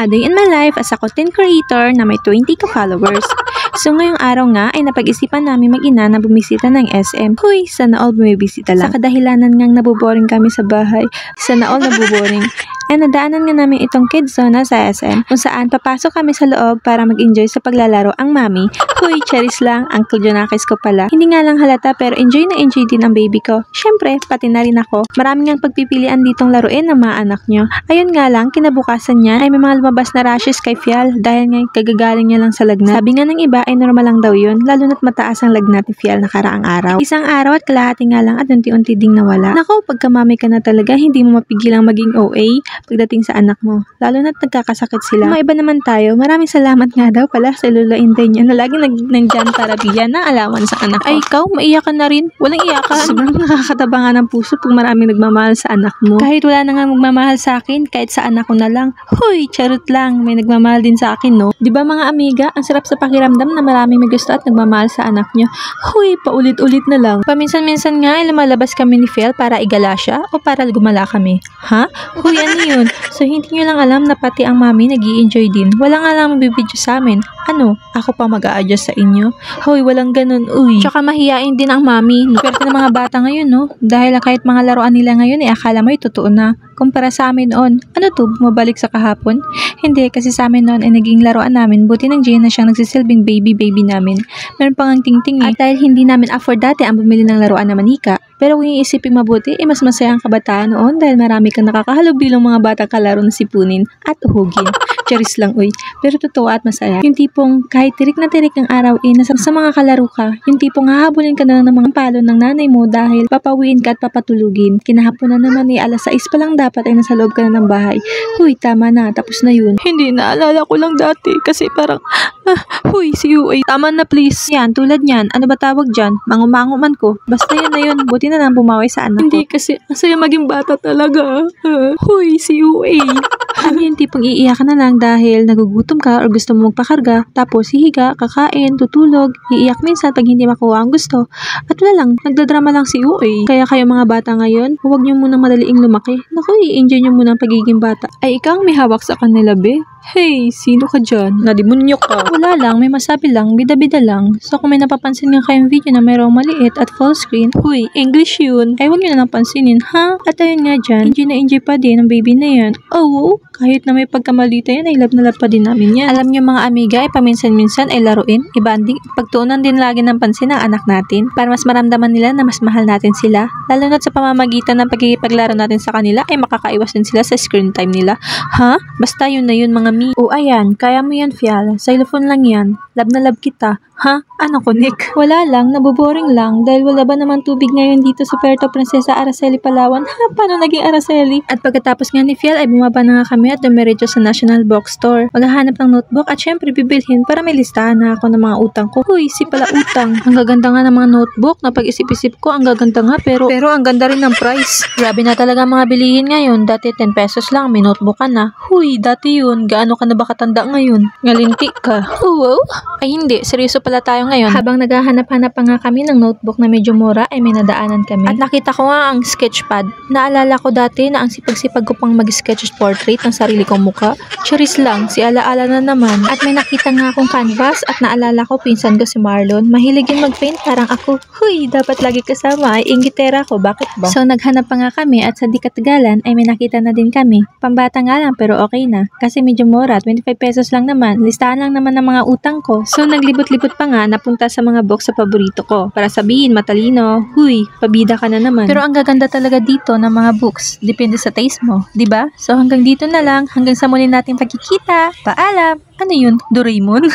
A day in my life as a content creator na may 20 ka-followers. So ngayong araw nga ay napag-isipan namin mag-ina na bumisita ng SM. Huy, sana all bumibisita lang. Sa kadahilanan ngang nabuboring kami sa bahay. Sana all nabuboring. Nadaanan nga namin itong kids zone sa SM kung saan papasok kami sa loob para mag-enjoy sa paglalaro ang mami. Huy, charis lang, Uncle Jonakis ko pala. Hindi nga lang halata pero enjoy na enjoy din ang baby ko. Syempre, pati na rin ako. Maraming ngang pagpipilian ditong laruin ng mga anak nyo. Ayun nga lang, kinabukasan niya ay may mga lumabas na rashes kay Fial dahil nga kagagaling niya lang sa lagnat. Sabi nga ng iba ay normal lang daw yun, lalo na't mataas ang lagnat ni Fial nakaraang araw. Isang araw at kalahati nga lang at unti-unti ding nawala. Nako, pagka mami ka na talaga, hindi mo mapigilang maging OA pagdating sa anak mo. Lalo na't nagkakasakit sila. Mga iba naman tayo, maraming salamat nga daw pala sa Lola Inday niya na laging nandyan para bigyan na alawan sa anak ko. Ay, ikaw, maiyak ka na rin. Walang iyakan. Sobrang nakakataba nga ng puso pag maraming nagmamahal sa anak mo. Kahit wala na nga magmamahal sa akin, kahit sa anak ko na lang. Huy, charot lang. May nagmamahal din sa akin, no? Diba mga amiga, ang sarap sa pakiramdam na maraming may gusto at nagmamahal sa anak nyo. Huy, paulit-ulit na lang. Paminsan-minsan nga ay lumalabas kami ni Fiel para igala siya o para gumala kami. Ha? Huy, ano yun? So, hindi nyo lang alam na pati ang mami nag-i-enjoy din. Wala nga lang mabibidyo sa amin. Ano? Ako pa mag-a-adjust sa inyo? Hoy, walang ganun. Uy. Tsaka mahiyain din ang mami. Swerte ng mga bata ngayon, no? Dahil kahit mga laruan nila ngayon, akala mo totoo na. Kumpara sa amin noon. Ano to? Bumabalik sa kahapon? Hindi, kasi sa amin noon ay naging laruan namin. Buti ng Jane na siyang nagsisilbing baby namin. Meron pang ang tingting eh. At dahil hindi namin afford dati ang bumili ng laruan na manika. Pero kung iisipin mabuti, mas masaya ang kabataan noon dahil marami kang nakakahalubilo mga batang kalaro na sipunin at uhugin. Charis lang, uy. Pero totoo at masaya. Yung tipong kahit tirik na tirik ng araw nasa sa mga kalaro ka. Yung tipong hahabulin ka na ng mga palo ng nanay mo dahil papawiin ka at papatulugin. Kinahapon na naman alas 6 pa lang dapat ay nasa loob ka na ng bahay. Huy, tama na. Tapos na yun. Hindi, naalala ko lang dati kasi parang, huy, si UA. Tama na please. Yan, tulad yan. Ano ba tawag dyan? Mangumango man ko. Basta yun na yun. Buti na lang bumawi sa anak ko. Hindi kasi, asaya maging bata talaga. Huy, si UA. Ano yung tipong iiyak ka na lang dahil nagugutom ka or gusto mo magpakarga, tapos hihiga, kakain, tutulog, iiyak minsan pag hindi makuha ang gusto. At wala lang, nagdadrama lang si UA. Kaya kayo mga bata ngayon, huwag nyo munang madaliing lumaki. Naku, i-enjoy nyo munang pagiging bata. Ay, ikaw ang may hawak sa kanila, be? Hey, sino ka dyan? Nadimonyo ka. Wala lang, may masabi lang, bida-bida lang. So kung may napapansin nga kayong video na mayroong maliit at full screen, huy, English yun. Ay, huwag nyo na lang pansinin, ha? At ayun nga dyan, enjoy pa din ang baby na yan. Oh, kahit na may pagkamalita yan, ay love na love pa din namin yan. Alam nyo mga amiga, ay paminsan-minsan ay laruin, ibanding, pagtuunan din lagi ng pansin ng anak natin para mas maramdaman nila na mas mahal natin sila. Lalo na sa pamamagitan ng pagkikipaglaro natin sa kanila, ay makakaiwas din sila sa screen time nila. Ha? Basta yun na yun mga mi. O ayan, kaya mo yan Fial. Xylophone lang yan. Love na love kita. Ha? Ano ko, Nick? Wala lang, naboboring lang dahil wala ba naman tubig ngayon dito sa Puerto Princesa, Araceli, Palawan? Ha? Paano naging Araceli? At pagkatapos nga ni Fial ay bumaba na nga kami at dumiretso sa National Bookstore. Maghahanap ng notebook at syempre bibilhin para may listahan na ako ng mga utang ko. Huy, si pala utang. Ang gaganda nga ng mga notebook na pag-isip-isip ko, ang gaganda nga pero ang ganda rin ng price. Grabe na talaga mga bilihin ngayon. Dati 10 pesos lang, may notebook ka na. Huy, dati yun. Gaano ka na ba katanda ngayon? Ngalinti ka. Wow? Ay hindi, seryoso pala tayo ngayon. Habang naghahanap-hanap pa nga kami ng notebook na medyo mura ay may nadaanan kami. At nakita ko nga ang sketchpad. Naalala ko dati na ang sipag-sipag ko pang mag-sketch portrait ng sarili kong muka. Charis lang, si ala-ala na naman. At may nakita nga akong canvas at naalala ko pinsan ko si Marlon. Mahilig yung mag-paint parang ako. Huy, dapat lagi kasama ay ingitera ko. Bakit ba? So naghanap pa nga kami at sa di katagalan ay may nakita na din kami. Pambata nga lang pero okay na. Kasi medyo mura, 25 pesos lang naman. Listahan lang naman ng mga utang ko. So naglibot-libot pa nga napunta sa mga box sa paborito ko para sabihin matalino, huy, pabida ka na naman. Pero ang gaganda talaga dito ng mga books, depende sa taste mo, 'di ba? So hanggang dito na lang, hanggang sa muli nating pagkikita. Paalam. Ano 'yun? Doraemon?